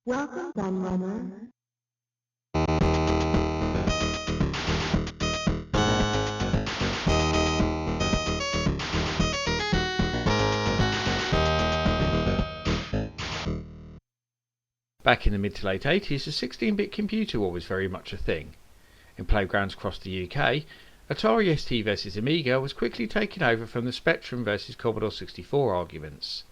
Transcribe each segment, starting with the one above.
Welcome, Gunrunner. Back in the mid to late 80s, the 16-bit computer war was very much a thing. In playgrounds across the UK, Atari ST vs Amiga was quickly taking over from the Spectrum vs Commodore 64 arguments.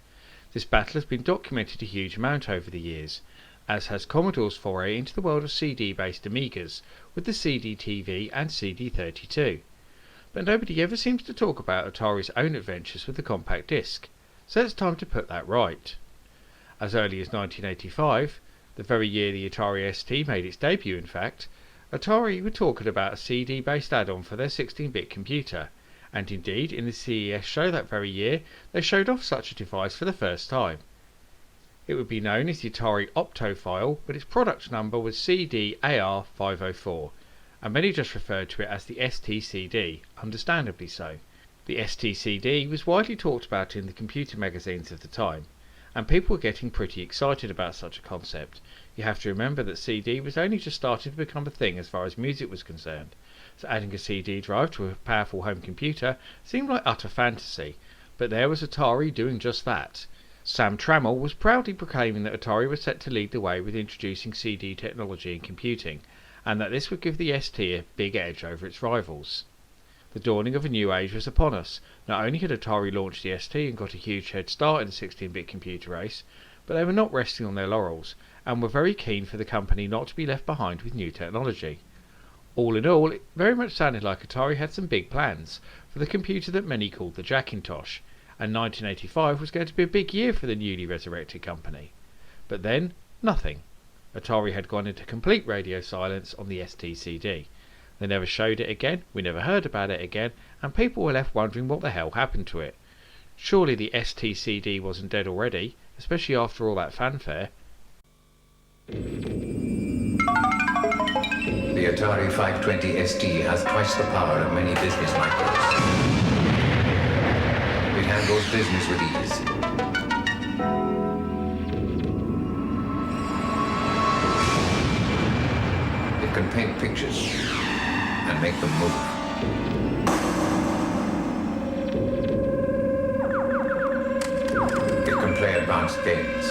This battle has been documented a huge amount over the years, as has Commodore's foray into the world of CD-based Amigas with the CD-TV and CD32. But nobody ever seems to talk about Atari's own adventures with the compact disc, so it's time to put that right. As early as 1985, the very year the Atari ST made its debut in fact, Atari were talking about a CD-based add-on for their 16-bit computer, and indeed in the CES show that very year they showed off such a device for the first time. It would be known as the Atari Optophile, but its product number was CD-AR504, and many just referred to it as the STCD, understandably so. The STCD was widely talked about in the computer magazines of the time, and people were getting pretty excited about such a concept. You have to remember that CD was only just starting to become a thing as far as music was concerned, so adding a CD drive to a powerful home computer seemed like utter fantasy, but there was Atari doing just that. Sam Trammell was proudly proclaiming that Atari was set to lead the way with introducing CD technology in computing, and that this would give the ST a big edge over its rivals. The dawning of a new age was upon us. Not only had Atari launched the ST and got a huge head start in the 16-bit computer race, but they were not resting on their laurels, and were very keen for the company not to be left behind with new technology. All in all, it very much sounded like Atari had some big plans for the computer that many called the Jackintosh, and 1985 was going to be a big year for the newly resurrected company. But then, nothing. Atari had gone into complete radio silence on the STCD. They never showed it again, we never heard about it again, and people were left wondering what the hell happened to it. Surely the STCD wasn't dead already, especially after all that fanfare. The Atari 520 ST has twice the power of many business micros. It handles business with ease. It can paint pictures and make them move. It can play advanced games.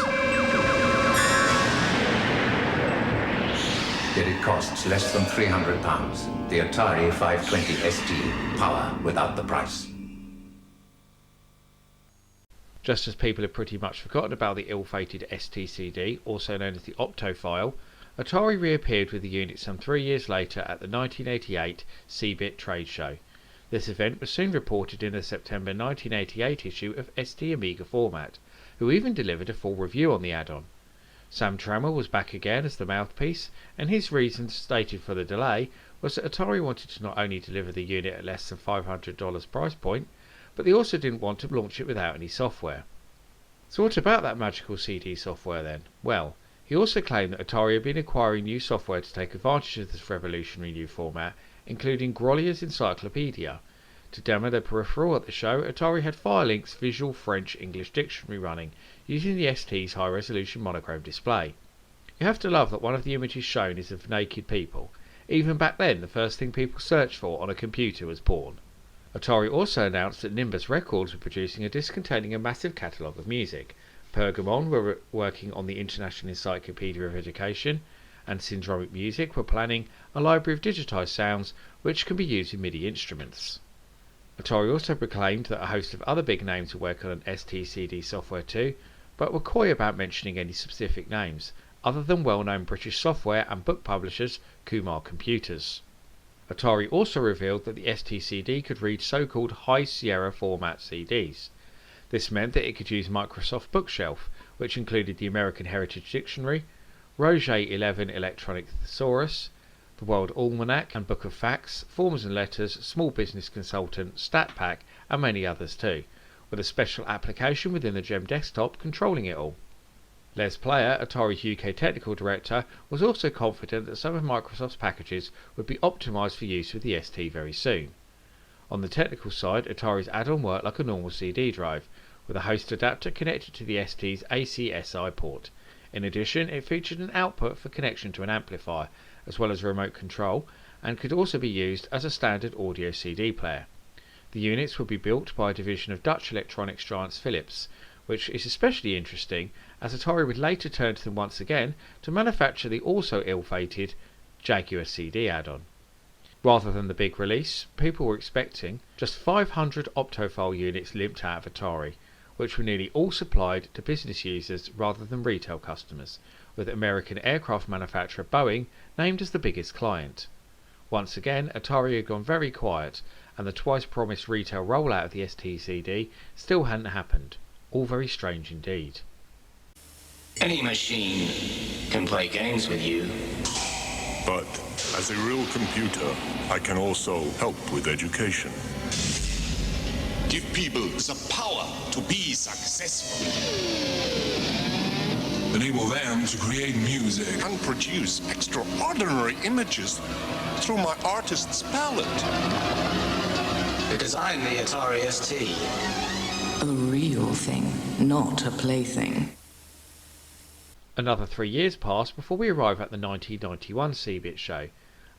Yet it costs less than £300. The Atari 520 ST, power without the price. Just as people have pretty much forgotten about the ill-fated STCD, also known as the Optophile, Atari reappeared with the unit some 3 years later at the 1988 CeBIT trade show. This event was soon reported in the September 1988 issue of ST Amiga Format, who even delivered a full review on the add-on. Sam Trammell was back again as the mouthpiece, and his reasons stated for the delay was that Atari wanted to not only deliver the unit at less than $500 price point, but they also didn't want to launch it without any software. So what about that magical CD software then? Well, he also claimed that Atari had been acquiring new software to take advantage of this revolutionary new format, including Grollier's Encyclopedia. To demo their peripheral at the show, Atari had Firelink's Visual French-English Dictionary running, using the ST's high-resolution monochrome display. You have to love that one of the images shown is of naked people. Even back then, the first thing people searched for on a computer was porn. Atari also announced that Nimbus Records were producing a disc containing a massive catalogue of music. Pergamon were working on the International Encyclopedia of Education, and Syndromic Music were planning a library of digitised sounds which can be used in MIDI instruments. Atari also proclaimed that a host of other big names were working on STCD software too, but were coy about mentioning any specific names, other than well-known British software and book publishers Kumar Computers. Atari also revealed that the STCD could read so-called High Sierra format CDs. This meant that it could use Microsoft Bookshelf, which included the American Heritage Dictionary, Roger 11 Electronic Thesaurus, the World Almanac and Book of Facts, Forms and Letters, Small Business Consultant, StatPack, and many others too, with a special application within the GEM desktop controlling it all. Les Player, Atari's UK technical director, was also confident that some of Microsoft's packages would be optimised for use with the ST very soon. On the technical side, Atari's add-on worked like a normal CD drive, with a host adapter connected to the ST's ACSI port. In addition, it featured an output for connection to an amplifier, as well as remote control, and could also be used as a standard audio CD player. The units would be built by a division of Dutch electronics giants Philips, which is especially interesting as Atari would later turn to them once again to manufacture the also ill-fated Jaguar CD add-on. Rather than the big release, people were expecting just 500 optophile units limped out of Atari, which were nearly all supplied to business users rather than retail customers, with American aircraft manufacturer Boeing named as the biggest client. Once again, Atari had gone very quiet, and the twice promised retail rollout of the STCD still hadn't happened. All very strange indeed. Any machine can play games with you. But as a real computer, I can also help with education. Give people the power to be successful. Enable them to create music and produce extraordinary images through my artist's palette. They designed the Atari ST. A real thing, not a plaything. Another 3 years pass before we arrive at the 1991 C-Bit show,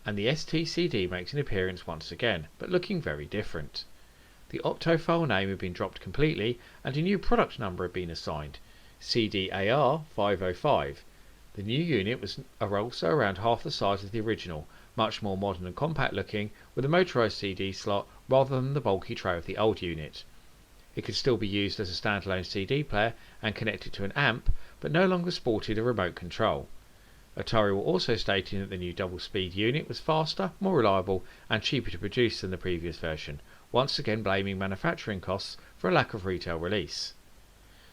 and the STCD makes an appearance once again, but looking very different. The optophile name had been dropped completely, and a new product number had been assigned, CD-AR 505. The new unit was also around half the size of the original, much more modern and compact looking, with a motorised CD slot rather than the bulky tray of the old unit. It could still be used as a standalone CD player and connected to an amp, but no longer sported a remote control. Atari were also stating that the new double-speed unit was faster, more reliable, and cheaper to produce than the previous version, once again blaming manufacturing costs for a lack of retail release.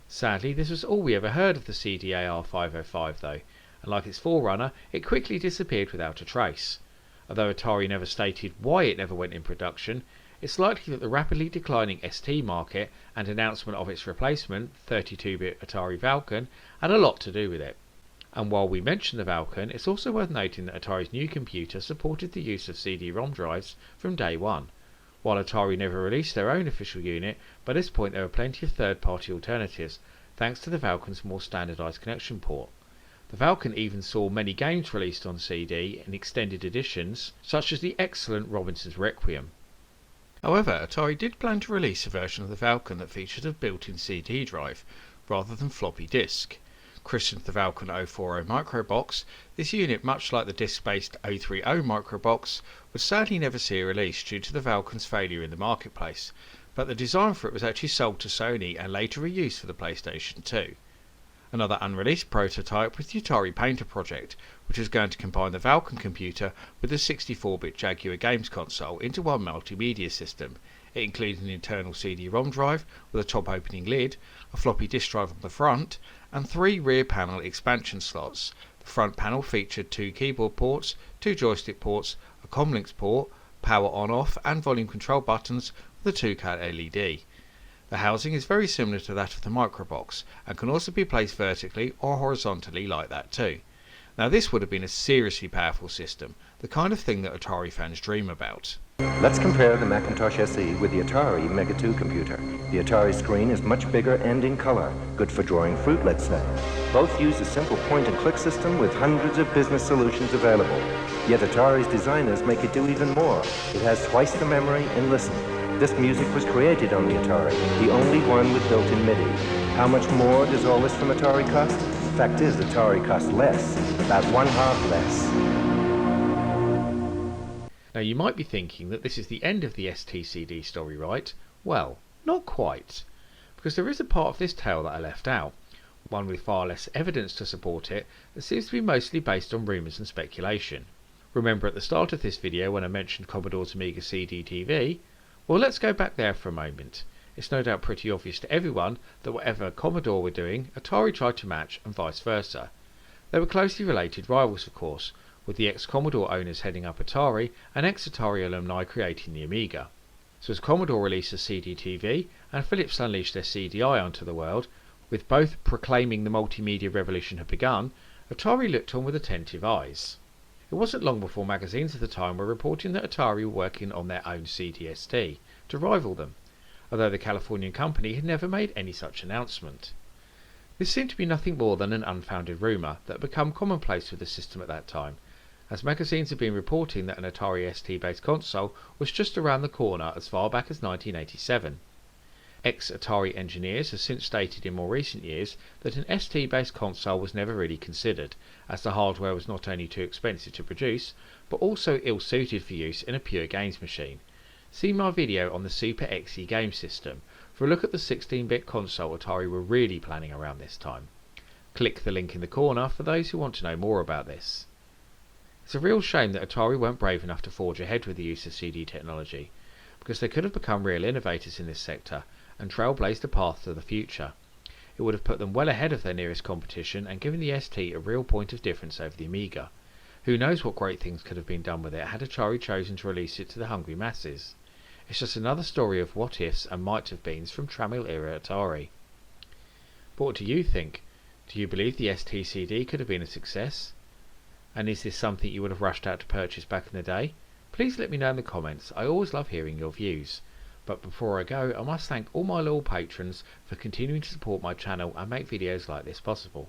Sadly, this was all we ever heard of the CD-AR 505 though, and like its forerunner, it quickly disappeared without a trace. Although Atari never stated why it never went in production, it's likely that the rapidly declining ST market and announcement of its replacement, 32-bit Atari Falcon, had a lot to do with it. And while we mention the Falcon, it's also worth noting that Atari's new computer supported the use of CD-ROM drives from day one. While Atari never released their own official unit, by this point there were plenty of third-party alternatives, thanks to the Falcon's more standardised connection port. The Falcon even saw many games released on CD in extended editions, such as the excellent Robinson's Requiem. However, Atari did plan to release a version of the Falcon that featured a built-in CD drive, rather than floppy disk. Christened the Falcon 040 Microbox, this unit, much like the disk-based 030 Microbox, would sadly never see a release due to the Falcon's failure in the marketplace, but the design for it was actually sold to Sony and later reused for the PlayStation 2. Another unreleased prototype was the Atari Painter project, which was going to combine the Falcon computer with the 64-bit Jaguar games console into one multimedia system. It included an internal CD-ROM drive with a top-opening lid, a floppy disk drive on the front, and 3 rear panel expansion slots. The front panel featured 2 keyboard ports, 2 joystick ports, a Comlinks port, power on-off and volume control buttons with a 2-cat LED. The housing is very similar to that of the Microbox and can also be placed vertically or horizontally like that too. Now this would have been a seriously powerful system, the kind of thing that Atari fans dream about. Let's compare the Macintosh SE with the Atari Mega 2 computer. The Atari screen is much bigger and in color, good for drawing fruit, let's say. Both use a simple point-and-click system with hundreds of business solutions available. Yet Atari's designers make it do even more. It has twice the memory, and listen. This music was created on the Atari, the only one with built-in MIDI. How much more does all this from Atari cost? Fact is, Atari cost less, about 1/2 less. Now you might be thinking that this is the end of the STCD story, right? Well, not quite, because there is a part of this tale that I left out, one with far less evidence to support it that seems to be mostly based on rumours and speculation. Remember at the start of this video when I mentioned Commodore's Amiga CD-TV? Well, let's go back there for a moment. It's no doubt pretty obvious to everyone that whatever Commodore were doing, Atari tried to match and vice versa. They were closely related rivals of course, with the ex-Commodore owners heading up Atari and ex-Atari alumni creating the Amiga. So as Commodore released a CD-TV and Philips unleashed their CDI onto the world, with both proclaiming the multimedia revolution had begun, Atari looked on with attentive eyes. It wasn't long before magazines of the time were reporting that Atari were working on their own CD-ST to rival them, although the Californian company had never made any such announcement. This seemed to be nothing more than an unfounded rumour that had become commonplace with the system at that time, as magazines had been reporting that an Atari ST based console was just around the corner as far back as 1987. Ex-Atari engineers have since stated in more recent years that an ST based console was never really considered, as the hardware was not only too expensive to produce, but also ill suited for use in a pure games machine. See my video on the Super XE game system for a look at the 16-bit console Atari were really planning around this time. Click the link in the corner for those who want to know more about this. It's a real shame that Atari weren't brave enough to forge ahead with the use of CD technology, because they could have become real innovators in this sector and trailblazed a path to the future. It would have put them well ahead of their nearest competition and given the ST a real point of difference over the Amiga. Who knows what great things could have been done with it had Atari chosen to release it to the hungry masses. It's just another story of what ifs and might have beens from Tramil era Atari. But what do you think? Do you believe the STCD could have been a success? And is this something you would have rushed out to purchase back in the day? Please let me know in the comments. I always love hearing your views. But before I go, I must thank all my loyal patrons for continuing to support my channel and make videos like this possible.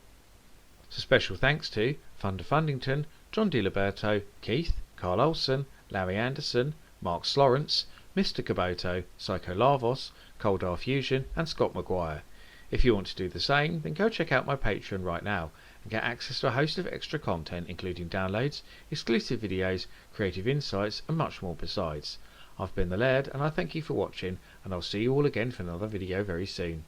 So special thanks to Thunder Fundington, John DiLiberto, Keith, Carl Olsen, Larry Anderson, Mark Slorence, Mr. Kaboto, Psycho Lavos, Coldar Fusion and Scott Maguire. If you want to do the same, then go check out my Patreon right now and get access to a host of extra content including downloads, exclusive videos, creative insights and much more besides. I've been the Laird and I thank you for watching, and I'll see you all again for another video very soon.